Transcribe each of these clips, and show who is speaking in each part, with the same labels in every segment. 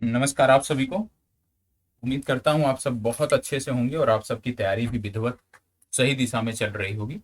Speaker 1: नमस्कार आप सभी को। उम्मीद करता हूँ आप सब बहुत अच्छे से होंगे और आप सबकी तैयारी भी विधिवत सही दिशा में चल रही होगी।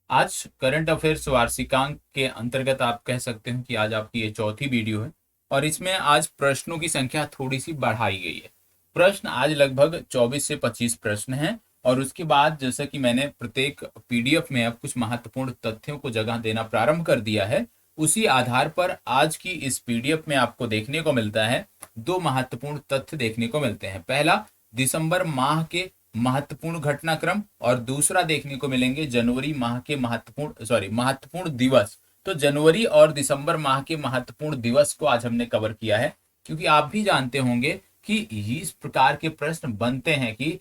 Speaker 1: आज करंट अफेयर्स वार्षिकांक के अंतर्गत आप कह सकते हैं कि आज आपकी ये चौथी वीडियो है और इसमें आज प्रश्नों की संख्या थोड़ी सी बढ़ाई गई है। प्रश्न आज लगभग 24 से 25 प्रश्न हैं और उसके बाद जैसा कि मैंने प्रत्येक पीडीएफ में अब कुछ महत्वपूर्ण तथ्यों को जगह देना प्रारंभ कर दिया है, उसी आधार पर आज की इस पीडीएफ में आपको देखने को मिलता है दो महत्वपूर्ण तथ्य देखने को मिलते हैं। पहला, दिसंबर माह के महत्वपूर्ण घटनाक्रम और दूसरा देखने को मिलेंगे जनवरी माह के महत्वपूर्ण दिवस। तो जनवरी और दिसंबर माह के महत्वपूर्ण दिवस को आज हमने कवर किया है, क्योंकि आप भी जानते होंगे कि इस प्रकार के प्रश्न बनते हैं कि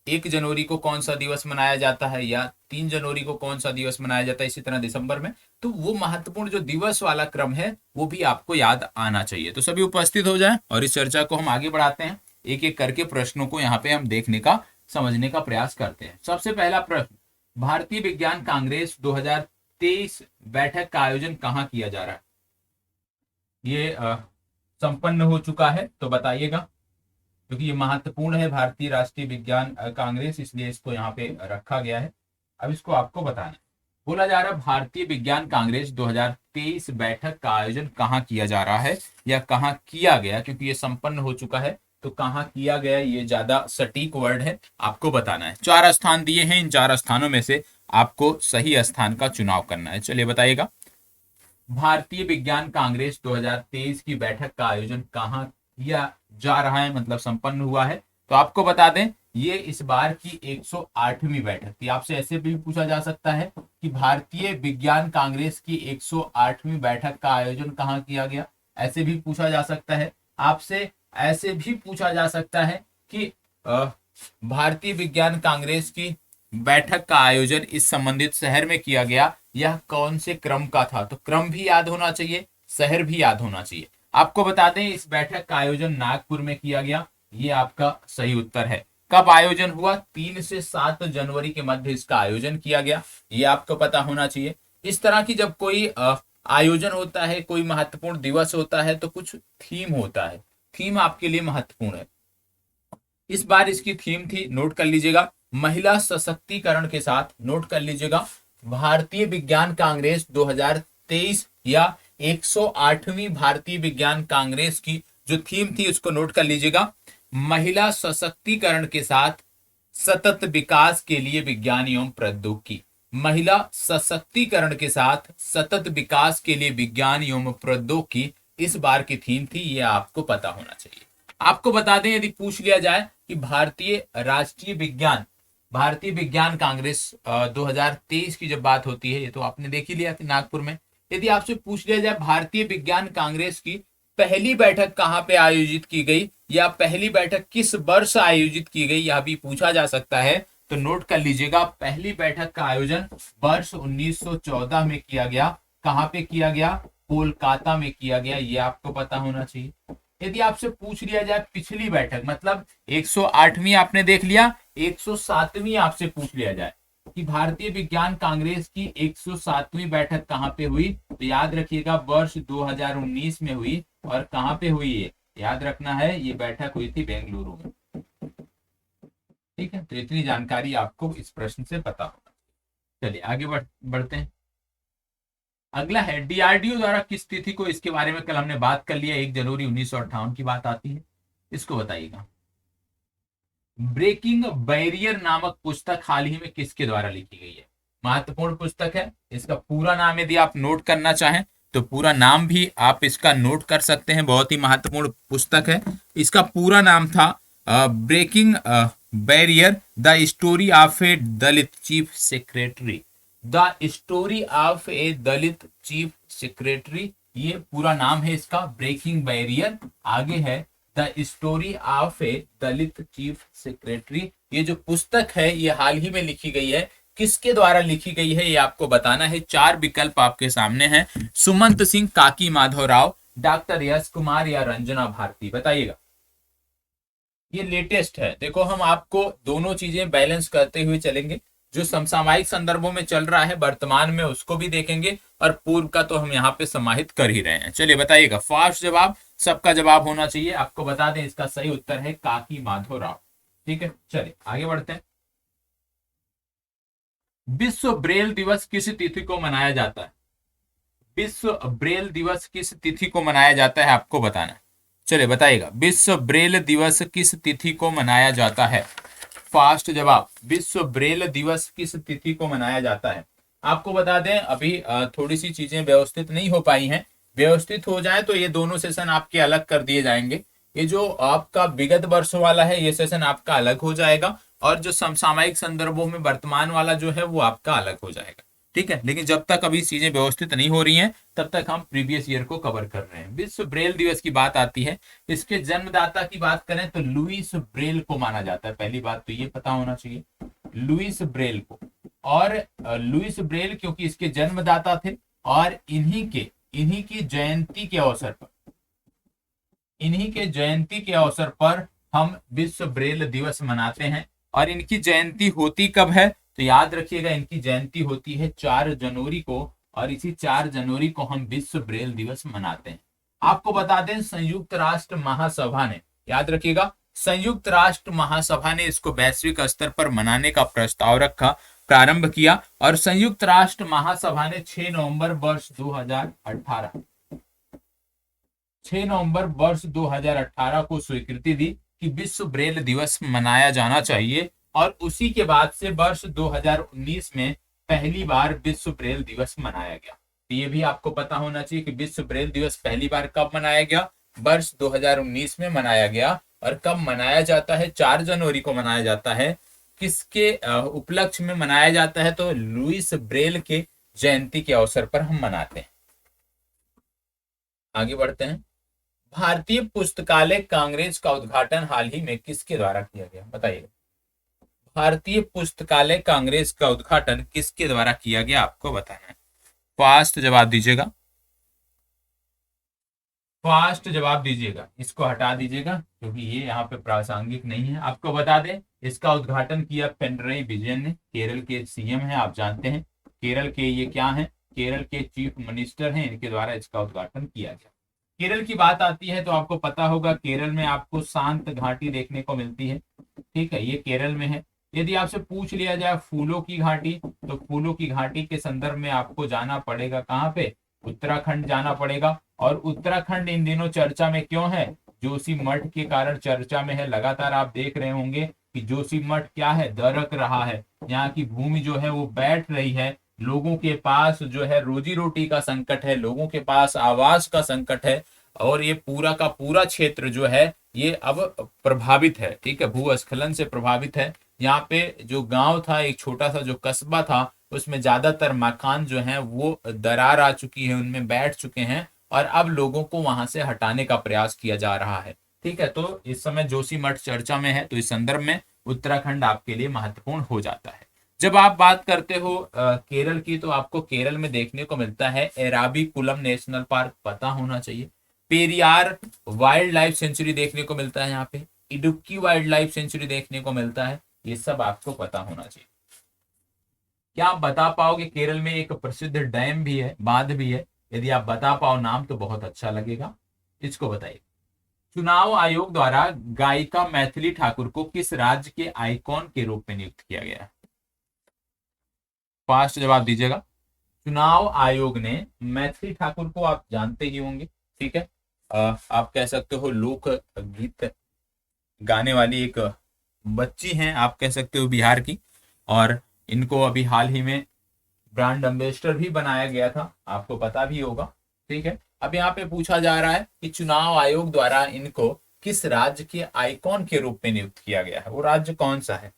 Speaker 1: 1 जनवरी को कौन सा दिवस मनाया जाता है या 3 जनवरी को कौन सा दिवस मनाया जाता है, इसी तरह दिसंबर में। तो वो महत्वपूर्ण जो दिवस वाला क्रम है वो भी आपको याद आना चाहिए। तो सभी उपस्थित हो जाएं और इस चर्चा को हम आगे बढ़ाते हैं। एक एक करके प्रश्नों को यहाँ पे हम देखने का समझने का प्रयास करते हैं। सबसे पहला प्रश्न, भारतीय विज्ञान कांग्रेस 2023 बैठक का आयोजन कहाँ किया जा रहा है? ये संपन्न हो चुका है, तो बताइएगा, क्योंकि ये महत्वपूर्ण है भारतीय राष्ट्रीय विज्ञान कांग्रेस, इसलिए इसको यहाँ पे रखा गया है। अब इसको आपको बताना है। बोला जा रहा है भारतीय विज्ञान कांग्रेस 2023 बैठक का आयोजन कहाँ किया जा रहा है या कहाँ किया गया, क्योंकि ये संपन्न हो चुका है तो कहाँ किया गया ये ज्यादा सटीक वर्ड है, आपको बताना है। 4 स्थान दिए हैं, इन 4 स्थानों में से आपको सही स्थान का चुनाव करना है। चलिए बताइएगा, भारतीय विज्ञान कांग्रेस 2023 की बैठक का आयोजन कहाँ किया जा रहा है, मतलब संपन्न हुआ है। तो आपको बता दें ये इस बार की 108वीं बैठक थी। आपसे ऐसे भी पूछा जा सकता है कि भारतीय विज्ञान कांग्रेस की 108वीं बैठक का आयोजन कहाँ किया गया, ऐसे भी पूछा जा सकता है। आपसे ऐसे भी पूछा जा सकता है कि भारतीय विज्ञान कांग्रेस की बैठक का आयोजन इस संबंधित शहर में किया गया, यह कौन से क्रम का था। तो क्रम भी याद होना चाहिए, शहर भी याद होना चाहिए। आपको बता दें इस बैठक का आयोजन नागपुर में किया गया, ये आपका सही उत्तर है। कब आयोजन हुआ? 3 से 7 जनवरी के मध्य इसका आयोजन किया गया, ये आपको पता होना चाहिए। इस तरह की जब कोई आयोजन होता है, कोई महत्वपूर्ण दिवस होता है, तो कुछ थीम होता है। थीम आपके लिए महत्वपूर्ण है। इस बार इसकी थीम थी, नोट कर लीजिएगा, महिला सशक्तिकरण के साथ। नोट कर लीजिएगा, भारतीय विज्ञान कांग्रेस 2023 या 108वीं भारतीय विज्ञान कांग्रेस की जो थीम थी उसको नोट कर लीजिएगा, महिला सशक्तिकरण के साथ सतत विकास के लिए विज्ञान एवं प्रौद्योगिकी। महिला सशक्तिकरण के साथ सतत विकास के लिए विज्ञान एवं प्रौद्योगिकी इस बार की थीम थी, ये आपको पता होना चाहिए। आपको बता दें यदि पूछ लिया जाए कि भारतीय विज्ञान कांग्रेस 2023 की जब बात होती है, ये तो आपने देख ही लिया कि नागपुर में। यदि आपसे पूछ लिया जाए भारतीय विज्ञान कांग्रेस की पहली बैठक कहाँ पे आयोजित की गई या पहली बैठक किस वर्ष आयोजित की गई, यह भी पूछा जा सकता है। तो नोट कर लीजिएगा, पहली बैठक का आयोजन वर्ष 1914 में किया गया। कहाँ पे किया गया? कोलकाता में किया गया, ये आपको पता होना चाहिए। यदि आपसे पूछ लिया जाए पिछली बैठक, मतलब 108वीं आपने देख लिया, 107वीं आपसे पूछ लिया जाए कि भारतीय विज्ञान कांग्रेस की 107वीं बैठक कहाँ पे हुई, तो याद रखिएगा वर्ष 2019 में हुई। और कहाँ पे हुई है याद रखना है, ये बैठक हुई थी बेंगलुरु में। ठीक है, तो इतनी जानकारी आपको इस प्रश्न से पता होगा। चलिए आगे बढ़ते हैं। अगला है, डीआरडीओ द्वारा किस तिथि को, इसके बारे में कल हमने बात कर लिया, 1 जनवरी 1958 की बात आती है, इसको बताइएगा। ब्रेकिंग बैरियर नामक पुस्तक हाल ही में किसके द्वारा लिखी गई है? महत्वपूर्ण पुस्तक है। इसका पूरा नाम यदि आप नोट करना चाहें तो पूरा नाम भी आप इसका नोट कर सकते हैं, बहुत ही महत्वपूर्ण पुस्तक है। इसका पूरा नाम था breaking barrier, the story of a Dalit chief secretary. The story of a Dalit chief secretary, ये पूरा नाम है इसका, ब्रेकिंग बैरियर। आगे है the story of a Dalit chief secretary. ये जो पुस्तक है ये हाल ही में लिखी गई है, किसके द्वारा लिखी गई है ये आपको बताना है। 4 विकल्प आपके सामने हैं, सुमंत सिंह, काकी माधवराव, डॉक्टर यश कुमार या रंजना भारती। बताइएगा। ये लेटेस्ट है, देखो हम आपको दोनों चीजें बैलेंस करते हुए चलेंगे। जो समसामयिक संदर्भों में चल रहा है वर्तमान में उसको भी देखेंगे और पूर्व का तो हम यहाँ पे समाहित कर ही रहे हैं। चलिए बताइएगा, फास्ट जवाब सबका जवाब होना चाहिए। आपको बता दें इसका सही उत्तर है काकी माधवराव। ठीक है, चलिए आगे बढ़ते हैं। विश्व ब्रेल दिवस किस तिथि को मनाया जाता है? विश्व ब्रेल दिवस किस तिथि को मनाया जाता है, आपको बताना है। चलिए बताइएगा, विश्व ब्रेल दिवस किस तिथि को मनाया जाता है? फास्ट जवाब, विश्व ब्रेल दिवस किस तिथि को मनाया जाता है? आपको बता दें अभी थोड़ी सी चीजें व्यवस्थित नहीं हो पाई हैं। व्यवस्थित हो जाए तो ये दोनों सेशन आपके अलग कर दिए जाएंगे। ये जो आपका विगत वर्ष वाला है ये सेशन आपका अलग हो जाएगा, और जो समसामयिक संदर्भों में वर्तमान वाला जो है वो आपका अलग हो जाएगा। ठीक है, लेकिन जब तक अभी चीजें व्यवस्थित नहीं हो रही हैं तब तक हम प्रीवियस ईयर को कवर कर रहे हैं। विश्व ब्रेल दिवस की बात आती है, इसके जन्मदाता की बात करें तो लुईस ब्रेल को माना जाता है। पहली बात तो ये पता होना चाहिए, लुईस ब्रेल को। और लुईस ब्रेल क्योंकि इसके जन्मदाता थे, और इन्हीं की जयंती के अवसर पर, इन्हीं के जयंती के अवसर पर हम विश्व ब्रेल दिवस मनाते हैं। और इनकी जयंती होती कब है तो याद रखिएगा, इनकी जयंती होती है 4 जनवरी को, और इसी 4 जनवरी को हम विश्व ब्रेल दिवस मनाते हैं। आपको बता दें संयुक्त राष्ट्र महासभा ने, याद रखिएगा, संयुक्त राष्ट्र महासभा ने इसको वैश्विक स्तर पर मनाने का प्रस्ताव रखा, प्रारंभ किया, और संयुक्त राष्ट्र महासभा ने 6 नवंबर वर्ष 2018 6 नवंबर वर्ष 2018 को स्वीकृति दी कि विश्व ब्रेल दिवस मनाया जाना चाहिए। और उसी के बाद से वर्ष 2019 में पहली बार विश्व ब्रेल दिवस मनाया गया। तो ये भी आपको पता होना चाहिए कि विश्व ब्रेल दिवस पहली बार कब मनाया गया, वर्ष 2019 में मनाया गया। और कब मनाया जाता है, 4 जनवरी को मनाया जाता है। किसके उपलक्ष्य में मनाया जाता है तो लुईस ब्रेल के जयंती के अवसर पर हम मनाते हैं। आगे बढ़ते हैं। भारतीय पुस्तकालय कांग्रेस का उद्घाटन हाल ही में किसके द्वारा किया गया, बताइए। भारतीय पुस्तकालय कांग्रेस का उद्घाटन किसके द्वारा किया गया, आपको बताना है। फास्ट जवाब दीजिएगा, फास्ट जवाब दीजिएगा। इसको हटा दीजिएगा क्योंकि ये यहाँ पे प्रासंगिक नहीं है। आपको बता दें इसका उद्घाटन किया पिनरई विजयन ने, केरल के सीएम हैं, आप जानते हैं। केरल के ये क्या हैं, केरल के चीफ मिनिस्टर हैं, इनके द्वारा इसका उद्घाटन किया गया। केरल की बात आती है तो आपको पता होगा केरल में आपको शांत घाटी देखने को मिलती है। ठीक है, ये केरल में है। यदि आपसे पूछ लिया जाए फूलों की घाटी, तो फूलों की घाटी के संदर्भ में आपको जाना पड़ेगा कहाँ पे, उत्तराखंड जाना पड़ेगा। और उत्तराखंड इन दिनों चर्चा में क्यों है, जोशी मठ के कारण चर्चा में है। लगातार आप देख रहे होंगे कि जोशी मठ क्या है, दरक रहा है। यहाँ की भूमि जो है वो बैठ रही है। लोगों के पास जो है रोजी रोटी का संकट है, लोगों के पास आवास का संकट है। और ये पूरा का पूरा क्षेत्र जो है ये अब प्रभावित है। ठीक है, भूस्खलन से प्रभावित है। यहाँ पे जो गांव था, एक छोटा सा जो कस्बा था, उसमें ज्यादातर मकान जो हैं वो दरार आ चुकी है, उनमें बैठ चुके हैं। और अब लोगों को वहां से हटाने का प्रयास किया जा रहा है। ठीक है, तो इस समय जोशी मठ चर्चा में है, तो इस संदर्भ में उत्तराखंड आपके लिए महत्वपूर्ण हो जाता है। जब आप बात करते हो केरल की, तो आपको केरल में देखने को मिलता है एराविकुलम नेशनल पार्क, पता होना चाहिए। पेरियार वाइल्ड लाइफ सेंचुरी देखने को मिलता है यहाँ पे, इडुक्की वाइल्ड लाइफ सेंचुरी देखने को मिलता है। ये सब आपको पता होना चाहिए। क्या आप बता पाओगे केरल में एक प्रसिद्ध डैम भी है, बांध भी है? यदि आप बता पाओ नाम तो बहुत अच्छा लगेगा। इसको बताइए। चुनाव आयोग द्वारा गायिका मैथिली ठाकुर को किस राज्य के आइकॉन के रूप में नियुक्त किया गया है? फास्ट जवाब दीजिएगा। चुनाव आयोग ने मैथिली ठाकुर को आप जानते ही होंगे। ठीक है, आप कह सकते हो लोक गीत गाने वाली एक बच्ची हैं, आप कह सकते हो बिहार की। और इनको अभी हाल ही में ब्रांड एम्बेसडर भी बनाया गया था, आपको पता भी होगा। ठीक है, अब यहाँ पे पूछा जा रहा है कि चुनाव आयोग द्वारा इनको किस राज्य के आइकॉन के रूप में नियुक्त किया गया है, वो राज्य कौन सा है?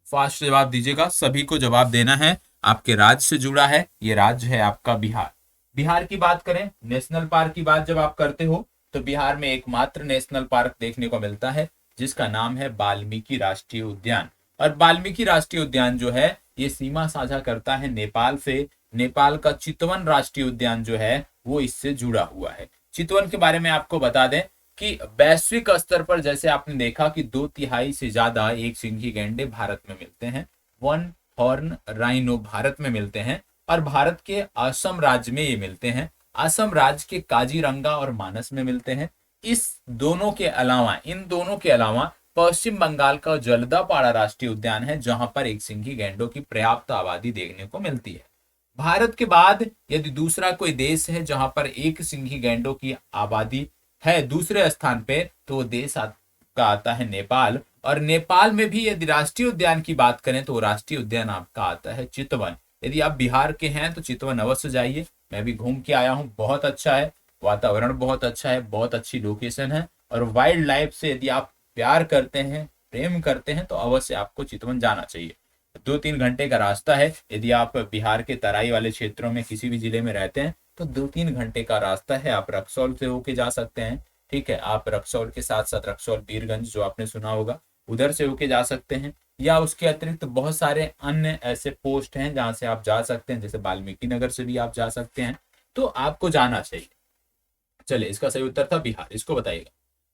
Speaker 1: फास्ट जवाब दीजिएगा, सभी को जवाब देना है। आपके राज्य से जुड़ा है, ये राज्य है आपका बिहार। बिहार की बात करें, नेशनल पार्क की बात जब आप करते हो तो बिहार में एकमात्र नेशनल पार्क देखने को मिलता है जिसका नाम है वाल्मीकि राष्ट्रीय उद्यान। और वाल्मीकि राष्ट्रीय उद्यान जो है ये सीमा साझा करता है नेपाल से। नेपाल का चितवन राष्ट्रीय उद्यान जो है वो इससे जुड़ा हुआ है। चितवन के बारे में आपको बता दें कि वैश्विक स्तर पर जैसे आपने देखा कि 2/3 से ज्यादा एक सिंघी गैंडे भारत में मिलते हैं, वन हॉर्न राइनो भारत में मिलते हैं। और भारत के असम राज्य में ये मिलते हैं। असम राज्य के काजीरंगा और मानस में मिलते हैं। इन दोनों के अलावा पश्चिम बंगाल का जलदापाड़ा राष्ट्रीय उद्यान है, जहां पर एक सिंघी गैंडों की पर्याप्त आबादी देखने को मिलती है। भारत के बाद यदि दूसरा कोई देश है जहां पर एक सिंघी गैंडों की आबादी है दूसरे स्थान पे, तो वो देश आपका आता है नेपाल। और नेपाल में भी यदि राष्ट्रीय उद्यान की बात करें तो राष्ट्रीय उद्यान आपका आता है चितवन। यदि आप बिहार के हैं तो चितवन अवश्य जाइए, मैं भी घूम के आया हूँ, बहुत अच्छा है, वातावरण बहुत अच्छा है, बहुत अच्छी लोकेशन है। और वाइल्ड लाइफ से यदि आप प्यार करते हैं, प्रेम करते हैं, तो अवश्य आपको चितवन जाना चाहिए। 2-3 घंटे का रास्ता है। यदि आप बिहार के तराई वाले क्षेत्रों में किसी भी जिले में रहते हैं तो 2-3 घंटे का रास्ता है। आप रक्सौल से होके जा सकते हैं, ठीक है। आप रक्सौल के साथ साथ रक्सौल पीरगंज जो आपने सुना होगा, उधर से होके जा सकते हैं। या उसके अतिरिक्त बहुत सारे अन्य ऐसे पोस्ट हैं जहां से आप जा सकते हैं, जैसे वाल्मीकि नगर से भी आप जा सकते हैं। तो आपको जाना चाहिए। चलिए, इसका सही उत्तर था बिहार। इसको बताइएगा,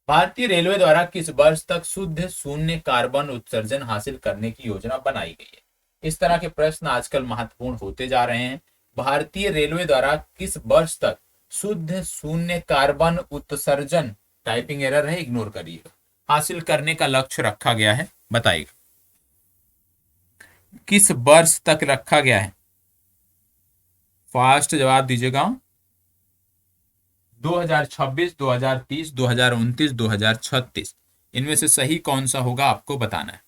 Speaker 1: भारतीय रेलवे द्वारा किस वर्ष तक शुद्ध शून्य कार्बन उत्सर्जन हासिल करने की योजना बनाई गई है? इस तरह के प्रश्न आजकल महत्वपूर्ण होते जा रहे हैं। भारतीय रेलवे द्वारा किस वर्ष तक शुद्ध शून्य कार्बन उत्सर्जन, टाइपिंग एरर है, इग्नोर करिएगा, हासिल करने का लक्ष्य रखा गया है? बताइएगा, किस वर्ष तक रखा गया है? फास्ट जवाब दीजिएगा। 2026, 2030, 2029, 2036, इनमें से सही कौन सा होगा आपको बताना है।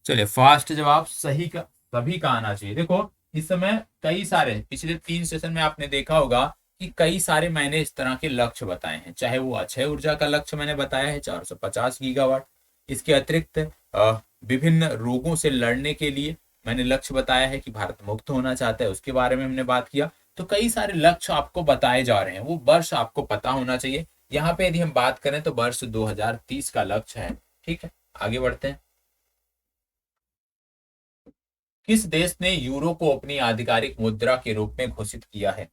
Speaker 1: चलिए, फास्ट जवाब सही का सभी का आना चाहिए। देखो, इस समय कई सारे पिछले 3 सेशन में आपने देखा होगा कि कई सारे मैंने इस तरह के लक्ष्य बताए हैं, चाहे वो अक्षय ऊर्जा का लक्ष्य मैंने बताया है 450 गीगावाट। इसके अतिरिक्त विभिन्न रोगों से लड़ने के लिए मैंने लक्ष्य बताया है कि भारत मुक्त होना चाहता है, उसके बारे में हमने बात किया। तो कई सारे लक्ष्य आपको बताए जा रहे हैं, वो वर्ष आपको पता होना चाहिए। यहाँ पे यदि हम बात करें तो वर्ष 2030 का लक्ष्य है, ठीक है। आगे बढ़ते हैं। किस देश ने यूरो को अपनी आधिकारिक मुद्रा के रूप में घोषित किया है?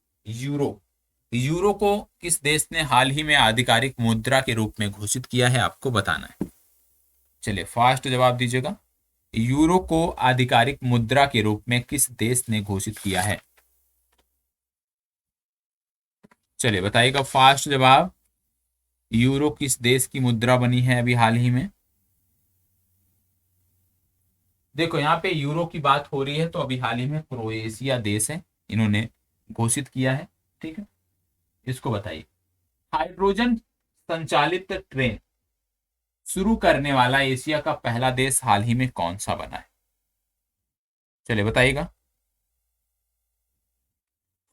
Speaker 1: यूरो को किस देश ने हाल ही में आधिकारिक मुद्रा के रूप में घोषित किया है, आपको बताना है। चलिए, फास्ट जवाब दीजिएगा। यूरो को आधिकारिक मुद्रा के रूप में किस देश ने घोषित किया है? चलिए बताइएगा, फास्ट जवाब। यूरो किस देश की मुद्रा बनी है अभी हाल ही में? देखो, यहाँ पे यूरो की बात हो रही है तो अभी हाल ही में क्रोएशिया देश है, इन्होंने घोषित किया है, ठीक है। इसको बताइए, हाइड्रोजन संचालित ट्रेन शुरू करने वाला एशिया का पहला देश हाल ही में कौन सा बना है? चलिए बताइएगा,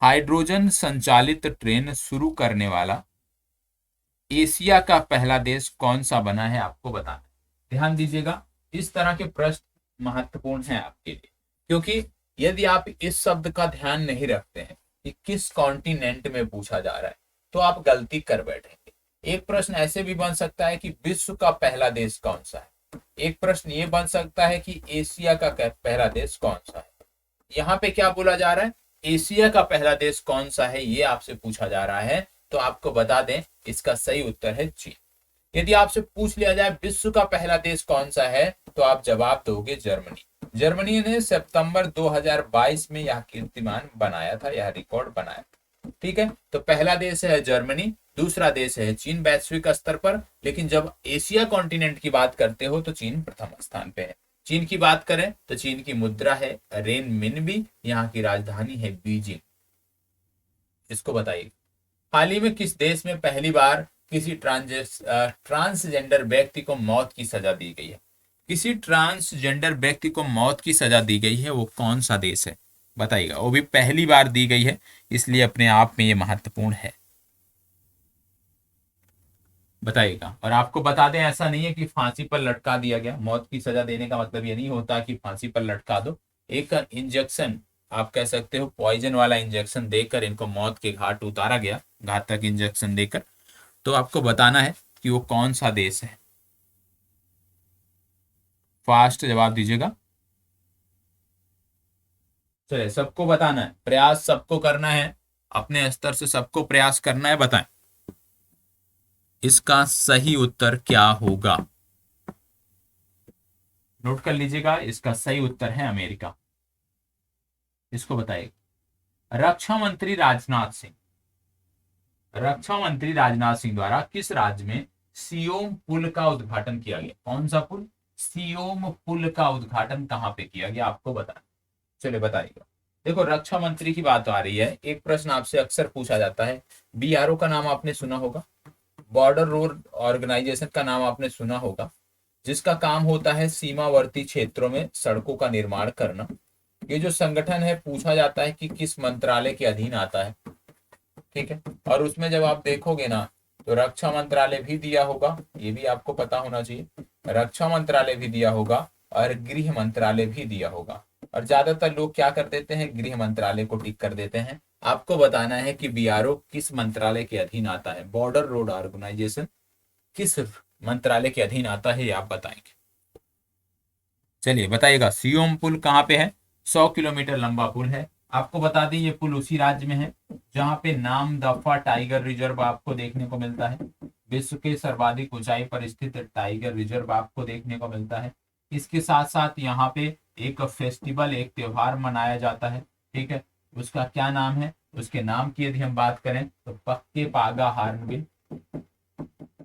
Speaker 1: हाइड्रोजन संचालित ट्रेन शुरू करने वाला एशिया का पहला देश कौन सा बना है, आपको बताना है। ध्यान दीजिएगा, इस तरह के प्रश्न महत्वपूर्ण हैं आपके लिए, क्योंकि यदि आप इस शब्द का ध्यान नहीं रखते हैं कि किस कॉन्टिनेंट में पूछा जा रहा है, तो आप गलती कर बैठेंगे। एक प्रश्न ऐसे भी बन सकता है कि विश्व का पहला देश कौन सा है। एक प्रश्न ये बन सकता है कि एशिया का पहला देश कौन सा है। यहाँ पे क्या बोला जा रहा है? एशिया का पहला देश कौन सा है, ये आपसे पूछा जा रहा है। तो आपको बता दें, इसका सही उत्तर है चीन। यदि आपसे पूछ लिया जाए विश्व का पहला देश कौन सा है, तो आप जवाब दोगे जर्मनी। जर्मनी ने सितंबर 2022 में यह कीर्तिमान बनाया था, यह रिकॉर्ड बनाया था, ठीक है। तो पहला देश है जर्मनी, दूसरा देश है चीन वैश्विक स्तर पर। लेकिन जब एशिया कॉन्टिनेंट की बात करते हो तो चीन प्रथम स्थान पे है। चीन की बात करें तो चीन की मुद्रा है रेनमिनबी, यहाँ की राजधानी है बीजिंग। इसको बताइए, हाल ही में किस देश में पहली बार किसी ट्रांसजेंडर व्यक्ति को मौत की सजा दी गई है? किसी ट्रांसजेंडर व्यक्ति को मौत की सजा दी गई है, वो कौन सा देश है? बताइएगा, वो भी पहली बार दी गई है, इसलिए अपने आप में ये महत्वपूर्ण है। बताइएगा। और आपको बता दें, ऐसा नहीं है कि फांसी पर लटका दिया गया। मौत की सजा देने का मतलब ये नहीं होता कि फांसी पर लटका दो। एक इंजेक्शन, आप कह सकते हो पॉइजन वाला इंजेक्शन देकर इनको मौत के घाट उतारा गया, घातक इंजेक्शन देकर। तो आपको बताना है कि वो कौन सा देश है। फास्ट जवाब दीजिएगा। चलिए, सबको बताना है, प्रयास सबको करना है, अपने स्तर से सबको प्रयास करना है। बताएं, इसका सही उत्तर क्या होगा? नोट कर लीजिएगा, इसका सही उत्तर है अमेरिका। इसको बताइए, रक्षा मंत्री राजनाथ सिंह, रक्षा मंत्री राजनाथ सिंह द्वारा किस राज्य में सियोम पुल का उद्घाटन किया गया? कौन सा पुल? सियोम पुल का उद्घाटन कहां पे किया गया, आपको बताना। चलिए बताइएगा। देखो, रक्षा मंत्री की बात आ रही है, एक प्रश्न आपसे अक्सर पूछा जाता है, बीआरओ का नाम आपने सुना होगा, बॉर्डर रोड ऑर्गेनाइजेशन का नाम आपने सुना होगा, जिसका काम होता है सीमावर्ती क्षेत्रों में सड़कों का निर्माण करना। ये जो संगठन है, पूछा जाता है कि किस मंत्रालय के अधीन आता है, ठीक है। और उसमें जब आप देखोगे ना, तो रक्षा मंत्रालय भी दिया होगा, ये भी आपको पता होना चाहिए, रक्षा मंत्रालय भी दिया होगा और गृह मंत्रालय भी दिया होगा। और ज्यादातर लोग क्या कर देते हैं, गृह मंत्रालय को टिक कर देते हैं। आपको बताना है कि बीआरओ किस मंत्रालय के अधीन आता है, बॉर्डर रोड ऑर्गेनाइजेशन किस मंत्रालय के अधीन आता है, ये आप बताएंगे। चलिए बताइएगा, सियोम पुल कहाँ पे है? 100 किलोमीटर लंबा पुल है। आपको बता दें, ये पुल उसी राज्य में है जहाँ पे नामदफा टाइगर रिजर्व आपको देखने को मिलता है। विश्व के सर्वाधिक ऊंचाई पर स्थित टाइगर रिजर्व आपको देखने को मिलता है। इसके साथ साथ यहाँ पे एक फेस्टिवल, एक त्योहार मनाया जाता है, ठीक है। उसका क्या नाम है? उसके नाम की यदि हम बात करें तो पक्के पागा हार्नबिल,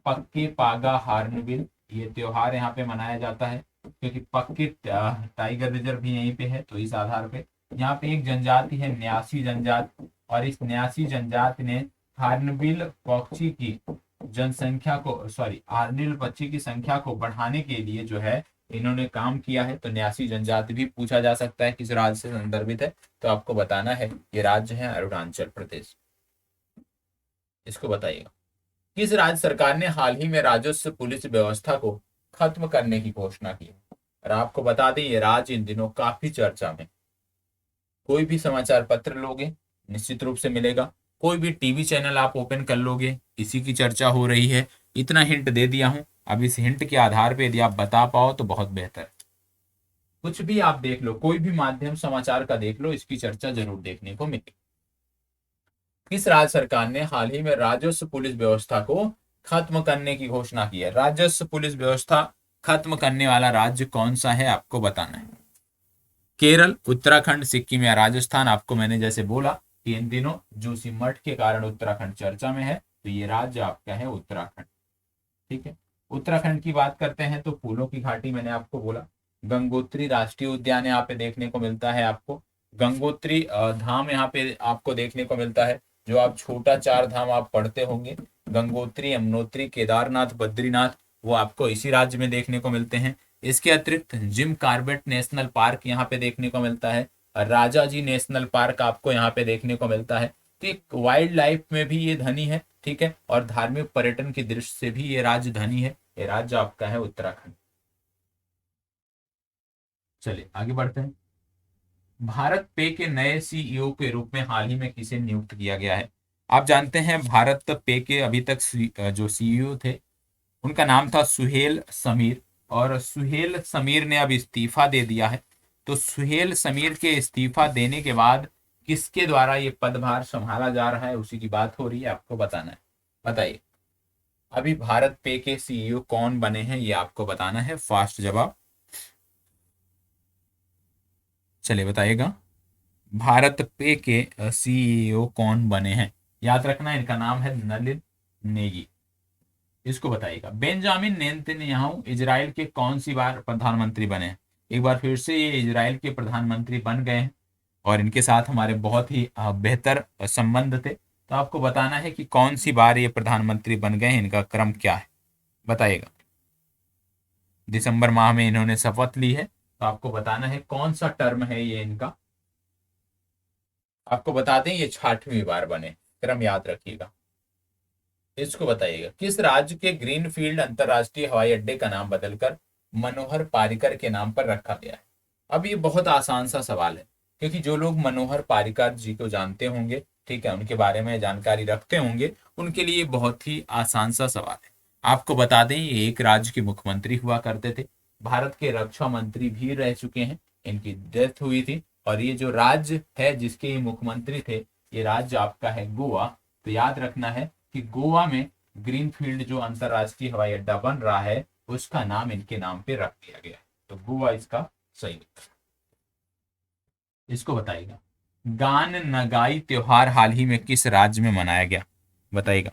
Speaker 1: पक्के पागा हार्नबिल ये त्योहार यहाँ पे मनाया जाता है। क्योंकि पक्के टाइगर रिजर्व भी यहीं पे है, तो इस आधार पे यहाँ पे एक जनजाति है न्यासी जनजाति, और इस न्यासी जनजाति ने हार्नबिल पक्षी की जनसंख्या को, सॉरी, हार्नबिल पक्षी की संख्या को बढ़ाने के लिए जो है इन्होंने काम किया है। तो न्यासी जनजाति भी पूछा जा सकता है किस राज्य से संदर्भित है, तो आपको बताना है ये राज्य है अरुणाचल प्रदेश। इसको बताइएगा। किस राज्य सरकार ने हाल ही में राजस्व पुलिस व्यवस्था को खत्म करने की घोषणा की? और आपको बता दें, ये राज्य इन दिनों काफी चर्चा में। कोई भी समाचार पत्र लोगे निश्चित रूप से मिलेगा, कोई भी टीवी चैनल आप ओपन कर लोगे इसी की चर्चा हो रही है। इतना हिंट दे दिया हूं, अब इस हिंट के आधार पे यदि आप बता पाओ तो बहुत बेहतर। कुछ भी आप देख लो, कोई भी माध्यम समाचार का देख लो, इसकी चर्चा जरूर देखने को मिलेगी। किस राज्य सरकार ने हाल ही में राजस्व पुलिस व्यवस्था को खत्म करने की घोषणा की है? राजस्व पुलिस व्यवस्था खत्म करने वाला राज्य कौन सा है, आपको बताना है। केरल, उत्तराखंड, सिक्किम या राजस्थान? आपको मैंने जैसे बोला कि इन दिनों जोशीमठ के कारण उत्तराखंड चर्चा में है, तो ये राज्य आपका है उत्तराखंड, ठीक है। उत्तराखंड की बात करते हैं तो फूलों की घाटी मैंने आपको बोला, गंगोत्री राष्ट्रीय उद्यान यहाँ पे देखने को मिलता है आपको, गंगोत्री धाम यहाँ पे आपको देखने को मिलता है। जो आप छोटा चार धाम आप पढ़ते होंगे, गंगोत्री, यमुनोत्री, केदारनाथ, बद्रीनाथ, वो आपको इसी राज्य में देखने को मिलते हैं। इसके अतिरिक्त जिम कार्बेट नेशनल पार्क यहाँ पे देखने को मिलता है, राजा जी नेशनल पार्क आपको यहाँ पे देखने को मिलता है। तो एक वाइल्ड लाइफ में भी ये धनी है, ठीक है, और धार्मिक पर्यटन की दृष्टि से भी ये राज्य धनी है। ये राज्य आपका है उत्तराखंड। चलिए आगे बढ़ते हैं। भारत पे के नए सीईओ के रूप में हाल ही में किसे नियुक्त किया गया है? आप जानते हैं भारत पे के अभी तक जो सीईओ थे उनका नाम था सुहेल समीर, और सुहेल समीर ने अब इस्तीफा दे दिया है। तो सुहेल समीर के इस्तीफा देने के बाद किसके द्वारा ये पदभार संभाला जा रहा है, उसी की बात हो रही है, आपको बताना है। बताइए, अभी भारत पे के सीईओ कौन बने हैं, ये आपको बताना है, फास्ट जवाब। चलिए बताइएगा, भारत पे के सीईओ कौन बने हैं? याद रखना, इनका नाम है नलिन नेगी। इसको बताइएगा। बेंजामिन नेतन्याहू इजराइल के कौन सी बार प्रधानमंत्री बने हैं? एक बार फिर से ये इजराइल के प्रधानमंत्री बन गए हैं, और इनके साथ हमारे बहुत ही बेहतर संबंध थे। तो आपको बताना है कि कौन सी बार ये प्रधानमंत्री बन गए हैं, इनका क्रम क्या है, बताइएगा। दिसंबर माह में इन्होंने शपथ ली है, तो आपको बताना है कौन सा टर्म है ये इनका। आपको बता दें, ये 6वीं बार बने, क्रम याद रखिएगा। इसको बताइएगा, किस राज्य के ग्रीनफील्ड अंतरराष्ट्रीय हवाई अड्डे का नाम बदलकर मनोहर पारिकर के नाम पर रखा गया है? अब ये बहुत आसान सा सवाल है, क्योंकि जो लोग मनोहर पारिकर जी को जानते होंगे, ठीक है, उनके बारे में जानकारी रखते होंगे, उनके लिए बहुत ही आसान सा सवाल है। आपको बता दें, ये एक राज्य के मुख्यमंत्री हुआ करते थे, भारत के रक्षा मंत्री भी रह चुके हैं, इनकी डेथ हुई थी। और ये जो राज्य है जिसके ये मुख्यमंत्री थे, ये राज्य आपका है गोवा। तो याद रखना है कि गोवा में ग्रीनफील्ड जो अंतरराष्ट्रीय हवाई अड्डा बन रहा है, उसका नाम इनके नाम पे रख दिया गया है। तो गोवा इसका सही उत्तर। इसको बताइएगा, गान नगाई त्योहार हाल ही में किस राज्य में मनाया गया? बताइएगा।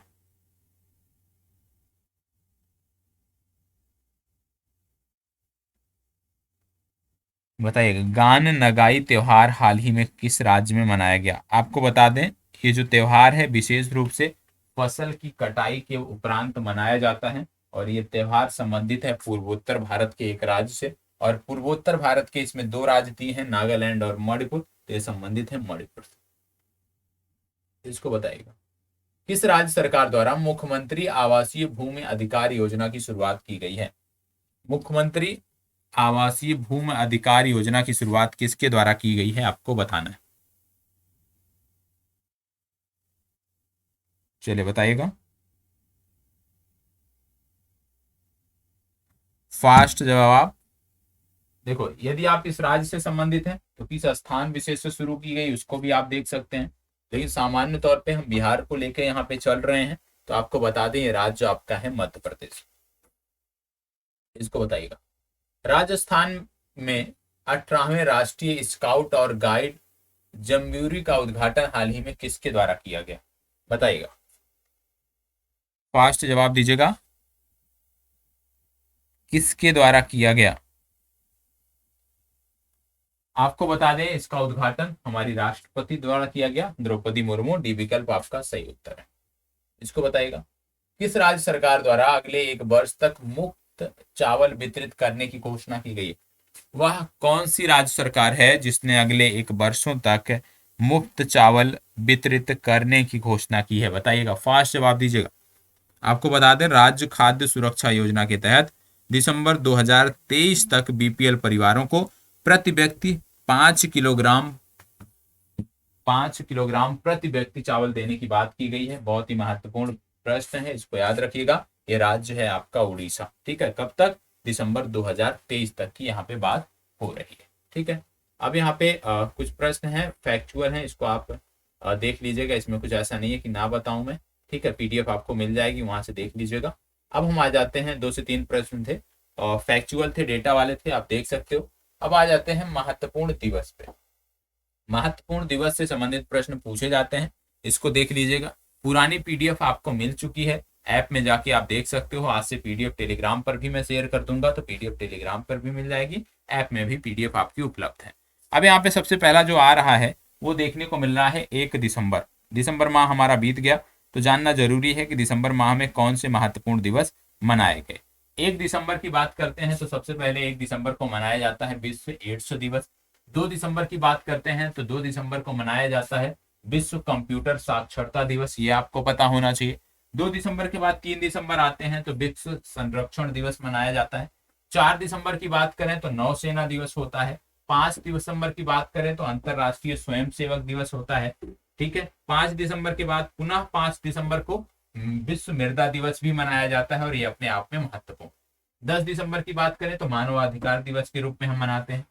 Speaker 1: बताइएगा, गान नगाई त्योहार हाल ही में किस राज्य में मनाया गया? आपको बता दें, ये जो त्योहार है विशेष रूप से फसल की कटाई के उपरांत मनाया जाता है, और ये त्योहार संबंधित है पूर्वोत्तर भारत के एक राज्य से, और पूर्वोत्तर भारत के इसमें दो राज्य दिए हैं, नागालैंड और मणिपुर, तो ये संबंधित है मणिपुर से। इसको बताइएगा, किस राज्य सरकार द्वारा मुख्यमंत्री आवासीय भूमि अधिकार योजना की शुरुआत की गई है? मुख्यमंत्री आवासीय भूमि अधिकार योजना की शुरुआत किसके द्वारा की गई है, आपको बताना है। चलिए बताइएगा। फास्ट जवाब। देखो, यदि आप इस राज्य से संबंधित हैं तो किस स्थान विशेष से शुरू की गई उसको भी आप देख सकते हैं, लेकिन सामान्य तौर पे हम बिहार को लेकर यहाँ पे चल रहे हैं, तो आपको बता दें ये राज्य आपका है मध्य प्रदेश। इसको बताइएगा, राजस्थान में 18वें राष्ट्रीय स्काउट और गाइड जम्बूरी का उद्घाटन हाल ही में किसके द्वारा किया गया? बताइएगा, फास्ट जवाब दीजिएगा, किसके द्वारा किया गया? आपको बता दें इसका उद्घाटन हमारी राष्ट्रपति द्वारा किया गया, द्रौपदी मुर्मू। डी विकल्प आपका सही उत्तर है। इसको बताइएगा, किस राज्य सरकार द्वारा अगले एक वर्ष तक मुफ्त चावल वितरित करने की घोषणा की गई है? वह कौन सी राज्य सरकार है जिसने अगले एक वर्षों तक मुफ्त चावल वितरित करने की घोषणा की है? बताइएगा, फास्ट जवाब दीजिएगा। आपको बता दें, राज्य खाद्य सुरक्षा योजना के तहत दिसंबर 2023 तक बीपीएल परिवारों को प्रति व्यक्ति 5 किलोग्राम 5 किलोग्राम प्रति व्यक्ति चावल देने की बात की गई है। बहुत ही महत्वपूर्ण प्रश्न है, इसको याद रखिएगा। ये राज्य है आपका उड़ीसा। ठीक है, कब तक? दिसंबर 2023 तक की यहाँ पे बात हो रही है। ठीक है, अब यहाँ पे कुछ प्रश्न हैं, फैक्चुअल हैं, इसको आप देख लीजिएगा। इसमें कुछ ऐसा नहीं है कि ना बताऊं मैं। ठीक है, पीडीएफ आपको मिल जाएगी, वहां से देख लीजिएगा। अब हम आ जाते हैं, 2 से 3 प्रश्न थे, फैक्चुअल थे, डेटा वाले थे, आप देख सकते हो। अब आ जाते हैं महत्वपूर्ण दिवस पे। महत्वपूर्ण दिवस से संबंधित प्रश्न पूछे जाते हैं, इसको देख लीजिएगा। पुरानी पीडीएफ आपको मिल चुकी है, ऐप में जाके आप देख सकते हो। आज से पीडीएफ टेलीग्राम पर भी मैं शेयर कर दूंगा, तो पीडीएफ टेलीग्राम पर भी मिल जाएगी, ऐप में भी पीडीएफ आपकी उपलब्ध है। अब यहाँ पे सबसे पहला जो आ रहा है वो देखने को मिल रहा है 1 दिसंबर। दिसंबर माह हमारा बीत गया, तो जानना जरूरी है कि दिसंबर माह में कौन से महत्वपूर्ण दिवस मनाए गए। 1 दिसंबर की बात करते हैं तो सबसे पहले 1 दिसंबर को मनाया जाता है विश्व एड्स दिवस। 2 दिसंबर की बात करते हैं तो 2 दिसंबर को मनाया जाता है विश्व कंप्यूटर साक्षरता दिवस, ये आपको पता होना चाहिए। 2 दिसंबर के बाद 3 दिसंबर आते हैं तो विश्व संरक्षण दिवस मनाया जाता है। 4 दिसंबर की बात करें तो नौसेना दिवस होता है। 5 दिसंबर की बात करें तो अंतरराष्ट्रीय स्वयंसेवक दिवस होता है। ठीक है, 5 दिसंबर के बाद पुनः 5 दिसंबर को विश्व मृदा दिवस भी मनाया जाता है, और ये अपने आप में महत्वपूर्ण। 10 दिसंबर की बात करें तो मानवाधिकार दिवस के रूप में हम मनाते हैं।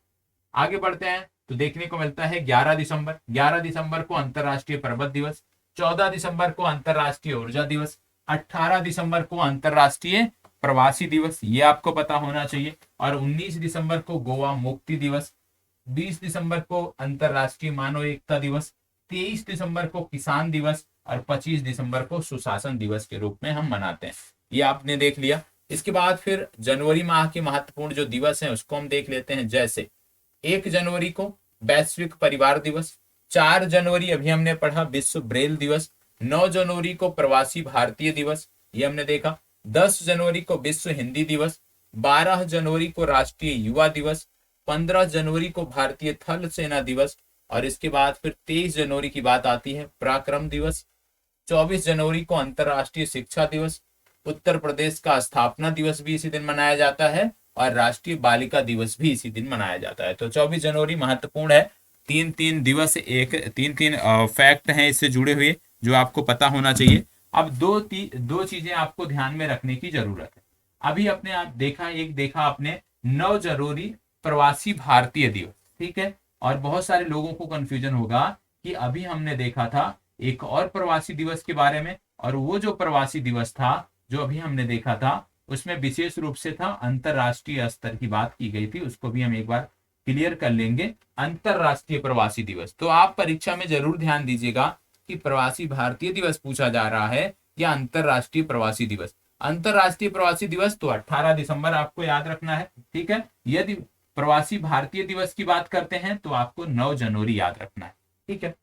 Speaker 1: आगे बढ़ते हैं तो देखने को मिलता है 11 दिसंबर। 11 दिसंबर को अंतरराष्ट्रीय पर्वत दिवस। 14 दिसंबर को अंतरराष्ट्रीय ऊर्जा दिवस। 18 दिसंबर को अंतरराष्ट्रीय प्रवासी दिवस, ये आपको पता होना चाहिए। और 19 दिसंबर को गोवा मुक्ति दिवस। 20 दिसंबर को अंतरराष्ट्रीय मानव एकता दिवस। 23 दिसंबर को किसान दिवस, और 25 दिसंबर को सुशासन दिवस के रूप में हम मनाते हैं। ये आपने देख लिया। इसके बाद फिर जनवरी माह के महत्वपूर्ण जो दिवस हैं उसको हम देख लेते हैं। जैसे 1 जनवरी को वैश्विक परिवार दिवस। 4 जनवरी अभी हमने पढ़ा विश्व ब्रेल दिवस। 9 जनवरी को प्रवासी भारतीय दिवस, ये हमने देखा। 10 जनवरी को विश्व हिंदी दिवस। 12 जनवरी को राष्ट्रीय युवा दिवस। 15 जनवरी को भारतीय थल सेना दिवस। और इसके बाद फिर 23 जनवरी की बात आती है पराक्रम दिवस। 24 जनवरी को अंतरराष्ट्रीय शिक्षा दिवस। उत्तर प्रदेश का स्थापना दिवस भी इसी दिन मनाया जाता है, और राष्ट्रीय बालिका दिवस भी इसी दिन मनाया जाता है। तो 24 जनवरी महत्वपूर्ण है। 3-3 दिवस, एक 3-3 फैक्ट हैं इससे जुड़े हुए जो आपको पता होना चाहिए। अब दो चीजें आपको ध्यान में रखने की जरूरत है। अभी अपने आप देखा आपने 9 जनवरी प्रवासी भारतीय दिवस। ठीक है, और बहुत सारे लोगों को कंफ्यूजन होगा कि अभी हमने देखा था एक और प्रवासी दिवस के बारे में, और वो जो प्रवासी दिवस था जो अभी हमने देखा था उसमें विशेष रूप से था अंतरराष्ट्रीय स्तर की बात की गई थी, उसको भी हम एक बार क्लियर कर लेंगे। अंतरराष्ट्रीय प्रवासी दिवस, तो आप परीक्षा में जरूर ध्यान दीजिएगा कि प्रवासी भारतीय दिवस पूछा जा रहा है या अंतरराष्ट्रीय प्रवासी दिवस। अंतरराष्ट्रीय प्रवासी दिवस तो 18 दिसंबर आपको याद रखना है, ठीक है। यदि प्रवासी भारतीय दिवस की बात करते हैं तो आपको 9 जनवरी याद रखना है, ठीक है।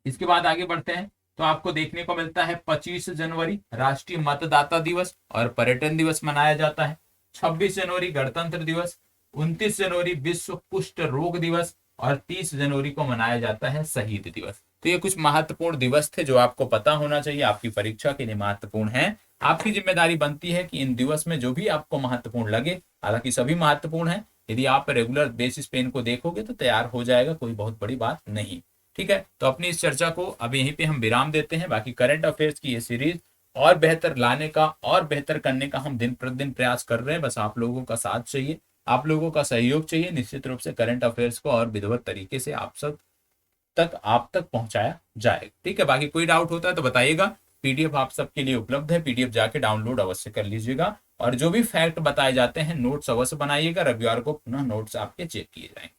Speaker 1: इसके बाद आगे बढ़ते हैं तो आपको देखने को मिलता है 25 जनवरी राष्ट्रीय मतदाता दिवस और पर्यटन दिवस मनाया जाता है। 26 जनवरी गणतंत्र दिवस, 29 जनवरी विश्व कुष्ठ रोग दिवस और 30 जनवरी को मनाया जाता है शहीद दिवस। तो ये कुछ महत्वपूर्ण दिवस थे जो आपको पता होना चाहिए, आपकी परीक्षा के लिए महत्वपूर्ण है। आपकी जिम्मेदारी बनती है कि इन दिवस में जो भी आपको महत्वपूर्ण लगे, हालांकि सभी महत्वपूर्ण है, यदि आप रेगुलर बेसिस पे इनको देखोगे तो तैयार हो जाएगा, कोई बहुत बड़ी बात नहीं, ठीक है। तो अपनी इस चर्चा को अब यहीं पे हम विराम देते हैं। बाकी करंट अफेयर्स की ये सीरीज और बेहतर लाने का और बेहतर करने का हम दिन प्रतिदिन प्रयास कर रहे हैं। बस आप लोगों का साथ चाहिए, आप लोगों का सहयोग चाहिए। निश्चित रूप से करंट अफेयर्स को और विधिवत तरीके से आप तक पहुंचाया जाएगा, ठीक है। बाकी कोई डाउट होता है तो बताइएगा। पीडीएफ आप सबके लिए उपलब्ध है, पीडीएफ जाके डाउनलोड अवश्य कर लीजिएगा। और जो भी फैक्ट बताए जाते हैं नोट्स अवश्य बनाइएगा, रविवार को पुनः नोट्स आपके चेक किए जाएंगे।